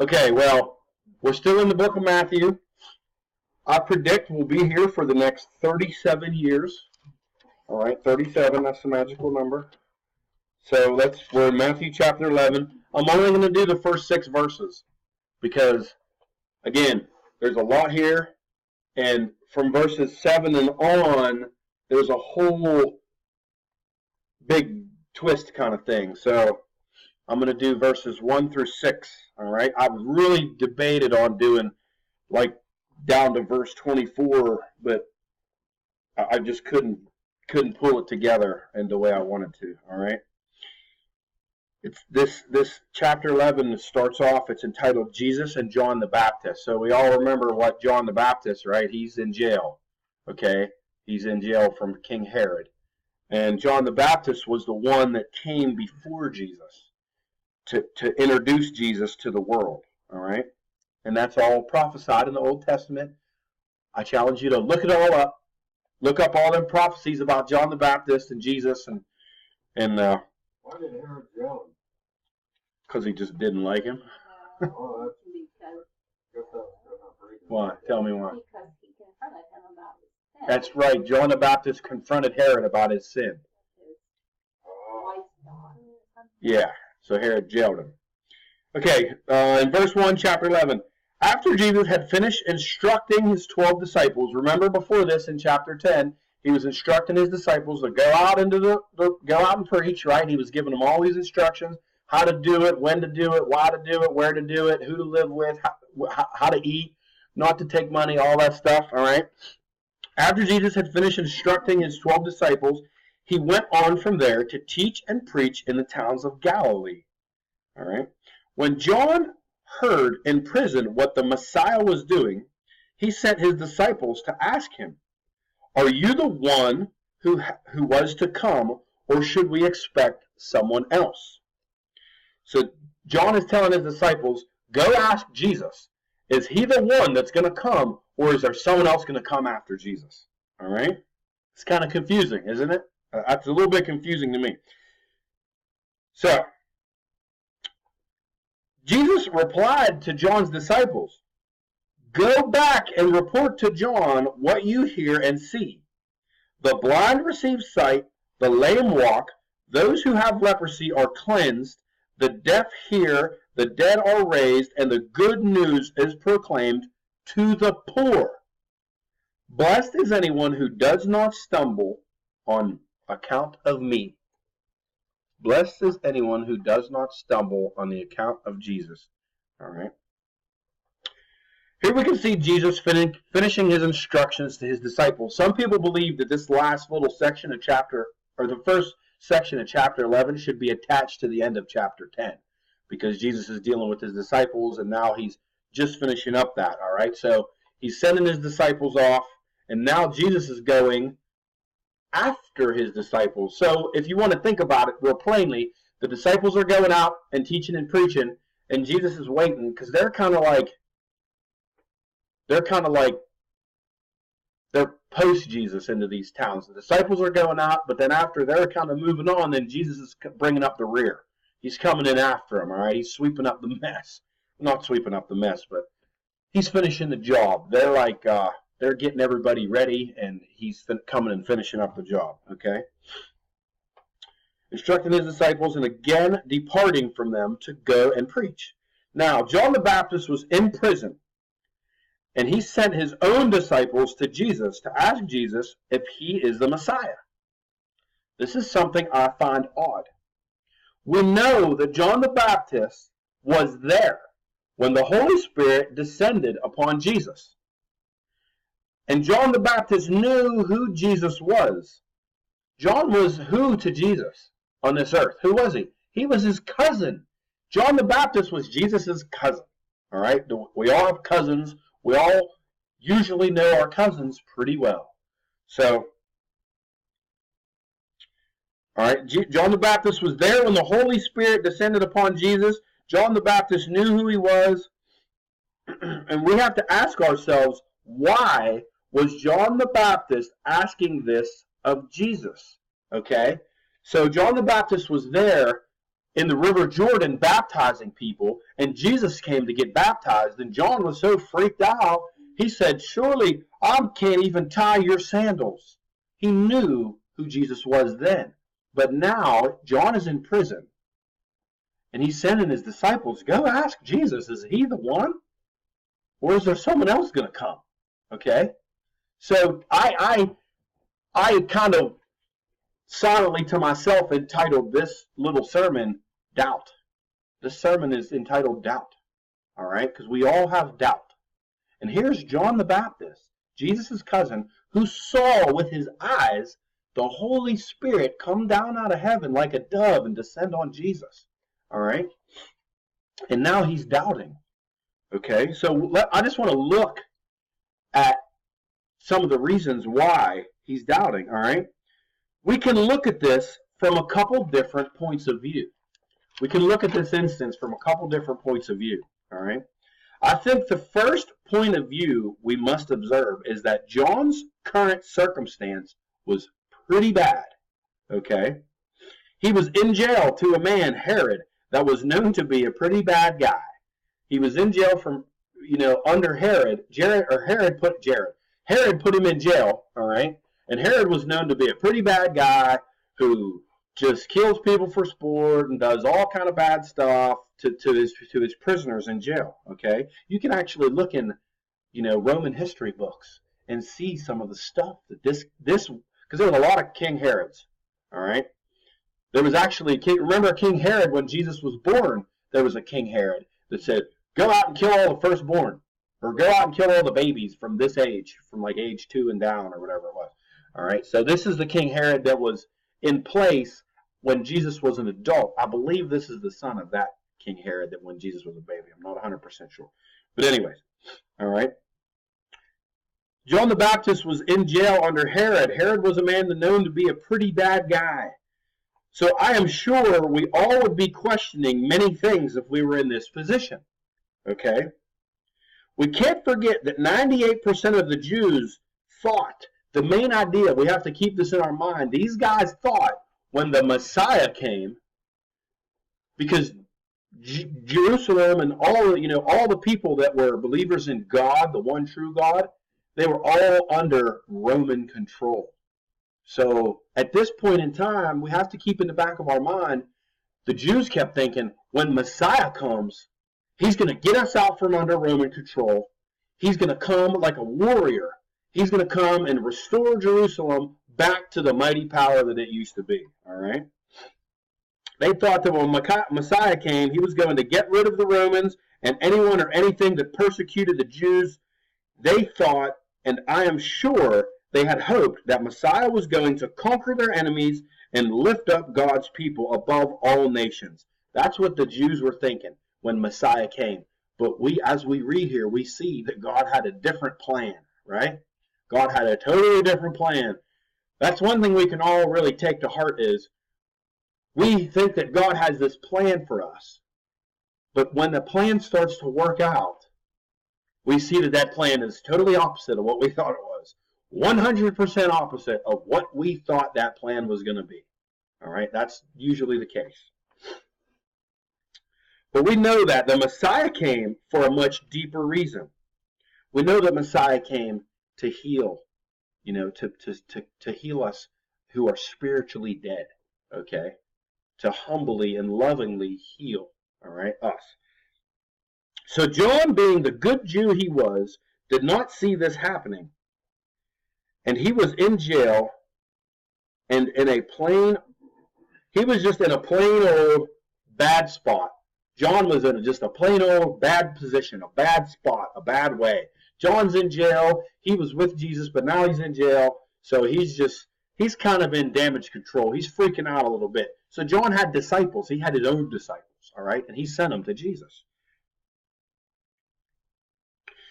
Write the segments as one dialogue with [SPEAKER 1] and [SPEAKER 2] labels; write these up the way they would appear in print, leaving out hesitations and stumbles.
[SPEAKER 1] Okay, well, we're still in the book of Matthew. I predict we'll be here for the next 37 years. All right, 37, that's the magical number. So we're in Matthew chapter 11. I'm only going to do the first 6 verses because, again, there's a lot here. And from verses 7 and on, there's a whole big twist kind of thing. So I'm going to do verses 1 through 6. All right. I was really debated on doing like down to verse 24, but I just couldn't pull it together in the way I wanted to. All right. It's this chapter 11 starts off. It's entitled Jesus and John the Baptist. So we all remember what John the Baptist, right? He's in jail. Okay. He's in jail from King Herod. And John the Baptist was the one that came before Jesus to introduce Jesus to the world. All right. And that's all prophesied in the Old Testament. I challenge you to look it all up. Look up all them prophecies about John the Baptist and Jesus and
[SPEAKER 2] why did Herod jail him?
[SPEAKER 1] Because he just didn't like him.
[SPEAKER 2] Oh,
[SPEAKER 1] Why? Tell me why.
[SPEAKER 3] Because he confronted him about his sin.
[SPEAKER 1] That's right. John the Baptist confronted Herod about his sin. Yeah. So Herod jailed him. Okay. In verse 1, chapter 11. After Jesus had finished instructing his 12 disciples, remember before this in chapter 10, he was instructing his disciples to go out and preach, right? He was giving them all these instructions, how to do it, when to do it, why to do it, where to do it, who to live with, how to eat, not to take money, all that stuff, all right? After Jesus had finished instructing his 12 disciples, he went on from there to teach and preach in the towns of Galilee, all right? When John heard in prison what the Messiah was doing, he sent his disciples to ask him, "Are you the one who was to come, or should we expect someone else?" So John is telling his disciples, go ask Jesus, is he the one that's going to come, or is there someone else going to come after Jesus? All right? It's kind of confusing, isn't it? That's a little bit confusing to me. So Jesus replied to John's disciples, "Go back and report to John what you hear and see. The blind receive sight, the lame walk, those who have leprosy are cleansed, the deaf hear, the dead are raised, and the good news is proclaimed to the poor. Blessed is anyone who does not stumble on account of me." Blessed is anyone who does not stumble on the account of Jesus. All right. Here we can see Jesus finishing his instructions to his disciples. Some people believe that this last little section of the first section of chapter 11 should be attached to the end of chapter 10, because Jesus is dealing with his disciples, and now he's just finishing up that, all right? So he's sending his disciples off, and now Jesus is going after his disciples. So if you want to think about it real plainly, the disciples are going out and teaching and preaching, and Jesus is waiting, because they're kind of like they're post-Jesus into these towns. The disciples are going out, but then after they're kind of moving on, then Jesus is bringing up the rear. He's coming in after them, all right? He's sweeping up the mess. Not sweeping up the mess, but he's finishing the job. They're like, they're getting everybody ready, and he's coming and finishing up the job, okay? Instructing his disciples, and again departing from them to go and preach. Now, John the Baptist was in prison, and he sent his own disciples to Jesus to ask Jesus if he is the Messiah. This is something I find odd. We know that John the Baptist was there when the Holy Spirit descended upon Jesus. And John the Baptist knew who Jesus was. John was who to Jesus on this earth? Who was he? He was his cousin. John the Baptist was Jesus' cousin. All right? We all have cousins. We all usually know our cousins pretty well. So, all right, John the Baptist was there when the Holy Spirit descended upon Jesus. John the Baptist knew who he was. And we have to ask ourselves, why was John the Baptist asking this of Jesus? Okay? So John the Baptist was there in the River Jordan baptizing people, and Jesus came to get baptized, and John was so freaked out, he said, surely I can't even tie your sandals. He knew who Jesus was then. But now, John is in prison, and he's sending his disciples, go ask Jesus, is he the one? Or is there someone else going to come? Okay? So I kind of silently to myself entitled this little sermon, Doubt. This sermon is entitled Doubt. All right? Because we all have doubt. And here's John the Baptist, Jesus' cousin, who saw with his eyes the Holy Spirit come down out of heaven like a dove and descend on Jesus. All right? And now he's doubting. Okay? So I just want to look at some of the reasons why he's doubting. All right? We can look at this from a couple different points of view. We can look at this instance from a couple different points of view. All right? I think the first point of view we must observe is that John's current circumstance was pretty bad. Okay? He was in jail to a man, Herod, that was known to be a pretty bad guy. He was in jail from, under Herod. Herod put him in jail, all right? And Herod was known to be a pretty bad guy who just kills people for sport and does all kind of bad stuff to his prisoners in jail, okay? You can actually look in, Roman history books and see some of the stuff that this because there was a lot of King Herods, all right? There was actually, remember King Herod, when Jesus was born, there was a King Herod that said, go out and kill all the firstborn, or go out and kill all the babies from this age, from like age 2 and down, or whatever it was. All right, so this is the King Herod that was in place when Jesus was an adult. I believe this is the son of that King Herod that when Jesus was a baby. I'm not 100% sure. But anyways, all right. John the Baptist was in jail under Herod. Herod was a man known to be a pretty bad guy. So I am sure we all would be questioning many things if we were in this position. Okay? We can't forget that 98% of the Jews thought, the main idea, we have to keep this in our mind, these guys thought when the Messiah came, because Jerusalem and all the people that were believers in God, the one true God, they were all under Roman control. So at this point in time, we have to keep in the back of our mind, the Jews kept thinking, when Messiah comes, he's going to get us out from under Roman control. He's going to come like a warrior. He's going to come and restore Jerusalem back to the mighty power that it used to be. All right? They thought that when Messiah came, he was going to get rid of the Romans and anyone or anything that persecuted the Jews. They thought, and I am sure they had hoped, that Messiah was going to conquer their enemies and lift up God's people above all nations. That's what the Jews were thinking when Messiah came. But as we read here, we see that God had a different plan, right? God had a totally different plan. That's one thing we can all really take to heart is we think that God has this plan for us. But when the plan starts to work out, we see that that plan is totally opposite of what we thought it was. 100% opposite of what we thought that plan was going to be. All right, that's usually the case. But we know that the Messiah came for a much deeper reason. We know that Messiah came to heal, to heal us who are spiritually dead, okay? To humbly and lovingly heal, all right, us. So John, being the good Jew he was, did not see this happening. And he was in jail and he was just in a plain old bad spot. John was in just a plain old bad position, a bad spot, a bad way. John's in jail. He was with Jesus, but now he's in jail. So he's kind of in damage control. He's freaking out a little bit. So John had disciples. He had his own disciples, all right? And he sent them to Jesus.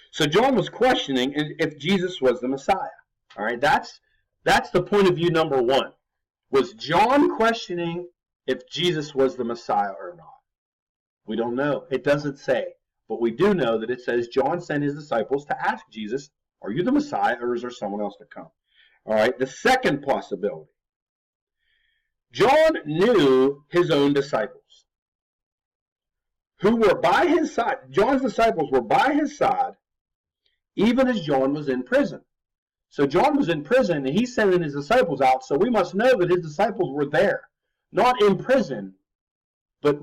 [SPEAKER 1] So John was questioning if Jesus was the Messiah, all right? That's the point of view number one. Was John questioning if Jesus was the Messiah or not? We don't know. It doesn't say. But we do know that it says John sent his disciples to ask Jesus, are you the Messiah or is there someone else to come? All right, the second possibility. John knew his own disciples. who were by his side. John's disciples were by his side, even as John was in prison. So John was in prison, and he's sending his disciples out, so we must know that his disciples were there. Not in prison, but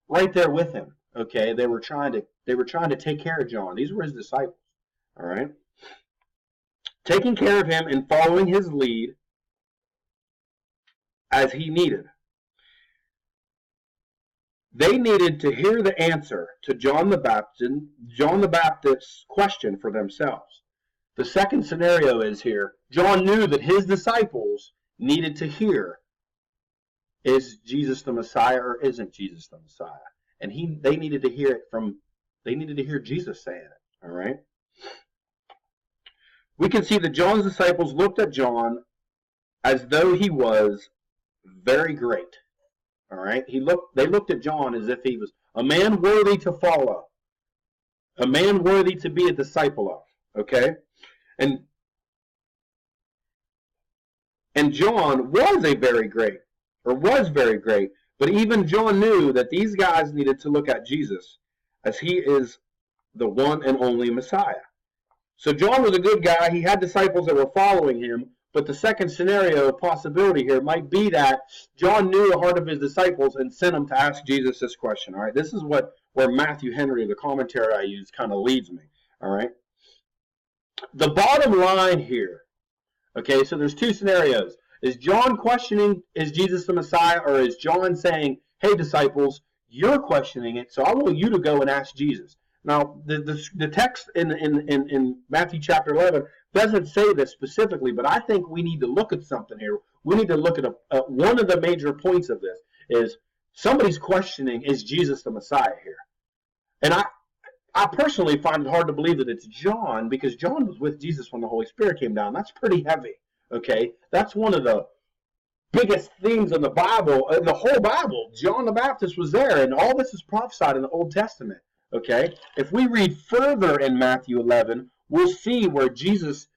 [SPEAKER 1] right there with him. Okay, they were trying to take care of John. These were his disciples. All right, taking care of him and following his lead as he needed. They needed to hear the answer to John the Baptist's question for themselves. The second scenario is here. John knew that his disciples needed to hear, is Jesus the Messiah or isn't Jesus the Messiah? And they needed to hear it they needed to hear Jesus saying it. All right. We can see that John's disciples looked at John as though he was very great. All right. They looked at John as if he was a man worthy to follow, a man worthy to be a disciple of. Okay. And John was very great, but even John knew that these guys needed to look at Jesus as he is the one and only Messiah. So John was a good guy. He had disciples that were following him, but the second scenario possibility here might be that John knew the heart of his disciples and sent them to ask Jesus this question. All right, this is where Matthew Henry, the commentary I use, kind of leads me. All right. The bottom line here, okay, so there's two scenarios. Is John questioning, is Jesus the Messiah, or is John saying, hey, disciples, you're questioning it, so I want you to go and ask Jesus? Now, the text in Matthew chapter 11 doesn't say this specifically, but I think we need to look at something here. We need to look at one of the major points of this is somebody's questioning, is Jesus the Messiah here? And I personally find it hard to believe that it's John, because John was with Jesus when the Holy Spirit came down. That's pretty heavy, okay? That's one of the biggest themes in the Bible, in the whole Bible. John the Baptist was there, and all this is prophesied in the Old Testament, okay? If we read further in Matthew 11, we'll see what Jesus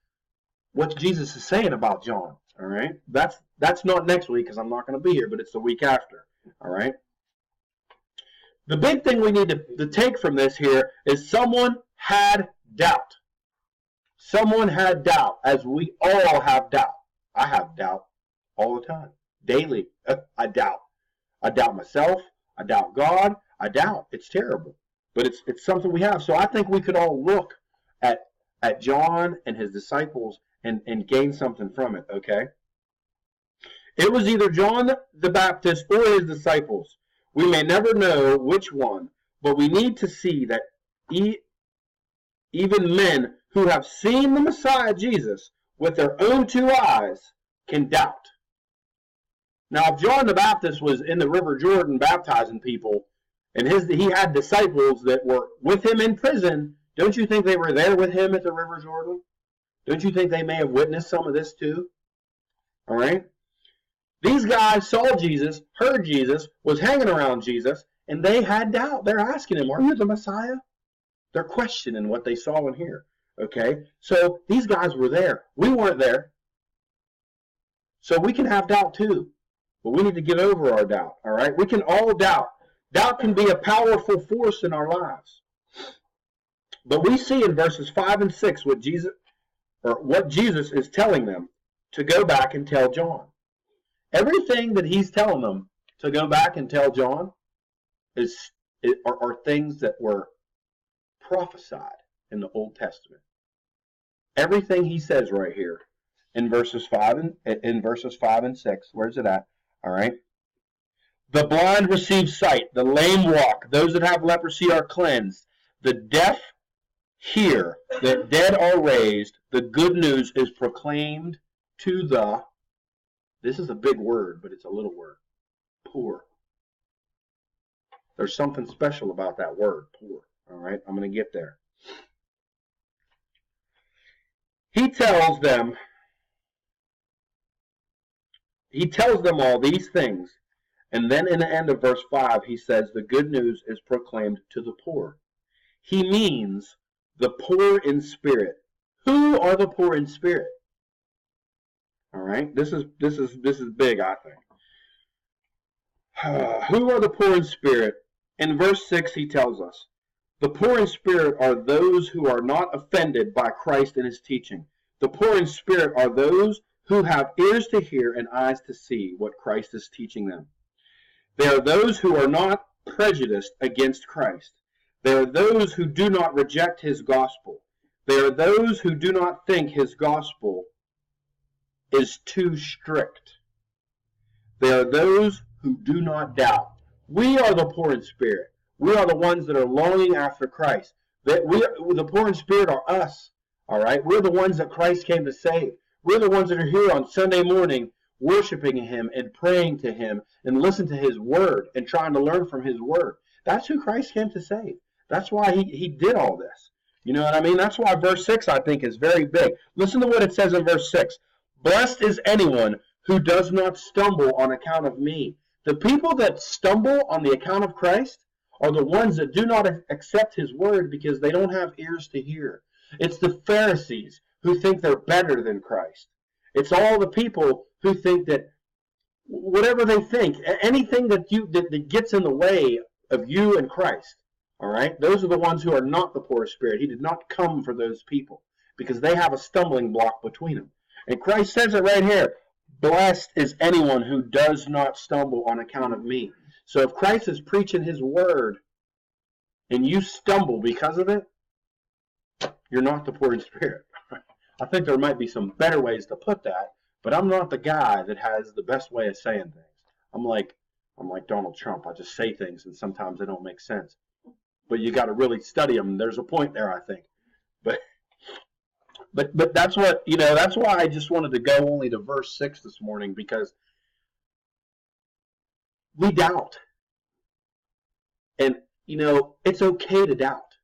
[SPEAKER 1] is saying about John, all right? That's not next week, because I'm not going to be here, but it's the week after, all right? The big thing we need to take from this here is someone had doubt. Someone had doubt, as we all have doubt. I have doubt all the time, daily. I doubt. I doubt myself. I doubt God. I doubt. It's terrible, but it's something we have. So I think we could all look at John and his disciples and gain something from it, okay? It was either John the Baptist or his disciples. We may never know which one, but we need to see that even men who have seen the Messiah Jesus with their own two eyes can doubt. Now, if John the Baptist was in the River Jordan baptizing people, and he had disciples that were with him in prison, don't you think they were there with him at the River Jordan? Don't you think they may have witnessed some of this too? All right? These guys saw Jesus, heard Jesus, was hanging around Jesus, and they had doubt. They're asking him, are you the Messiah? They're questioning what they saw and hear. Okay? So these guys were there. We weren't there. So we can have doubt too. But we need to get over our doubt. All right? We can all doubt. Doubt can be a powerful force in our lives. But we see in verses 5 and 6 what Jesus is telling them to go back and tell John. Everything that he's telling them to go back and tell John are things that were prophesied in the Old Testament. Everything he says right here in verses 5 and 6. Where's it at? All right. The blind receive sight, the lame walk, those that have leprosy are cleansed, the deaf hear, the dead are raised, the good news is proclaimed to the, this is a big word, but it's a little word, poor. There's something special about that word, poor. All right, I'm going to get there. He tells them all these things, and then in the end of verse 5, he says, the good news is proclaimed to the poor. He means the poor in spirit. Who are the poor in spirit? All right, this is big, I think. Who are the poor in spirit? In verse 6, he tells us, the poor in spirit are those who are not offended by Christ and his teaching. The poor in spirit are those who have ears to hear and eyes to see what Christ is teaching them. They are those who are not prejudiced against Christ. They are those who do not reject his gospel. They are those who do not think his gospel is too strict. They are those who do not doubt. We are the poor in spirit. We are the ones that are longing after Christ. The poor in spirit are us. All right? We're the ones that Christ came to save. We're the ones that are here on Sunday morning worshiping him and praying to him and listen to his word and trying to learn from his word. That's who Christ came to save. That's why he did all this. You know what I mean? That's why verse 6, I think, is very big. Listen to what it says in verse 6. Blessed is anyone who does not stumble on account of me. The people that stumble on the account of Christ are the ones that do not accept his word because they don't have ears to hear. It's the Pharisees who think they're better than Christ. It's all the people who think that whatever they think, anything that gets in the way of you and Christ, all right, those are the ones who are not the poor spirit. He did not come for those people because they have a stumbling block between them. And Christ says it right here. Blessed is anyone who does not stumble on account of me. So if Christ is preaching his word and you stumble because of it, you're not the poor in spirit. I think there might be some better ways to put that, but I'm not the guy that has the best way of saying things. I'm like Donald Trump. I just say things and sometimes they don't make sense. But you got to really study them. There's a point there, I think. But that's what, that's why I just wanted to go only to verse 6 this morning, because we doubt. And, it's okay to doubt.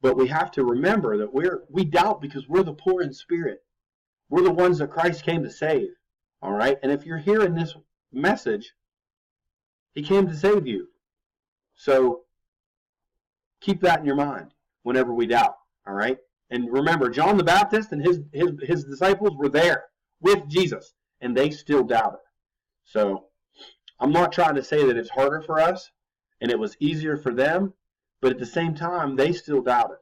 [SPEAKER 1] But we have to remember that we doubt because we're the poor in spirit. We're the ones that Christ came to save. All right? And if you're hearing this message, he came to save you. So keep that in your mind whenever we doubt. All right? And remember, John the Baptist and his disciples were there with Jesus, and they still doubted. So I'm not trying to say that it's harder for us and it was easier for them, but at the same time, they still doubted.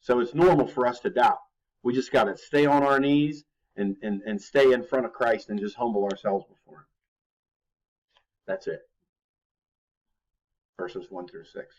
[SPEAKER 1] So it's normal for us to doubt. We just got to stay on our knees and stay in front of Christ and just humble ourselves before him. That's it. Verses 1 through 6.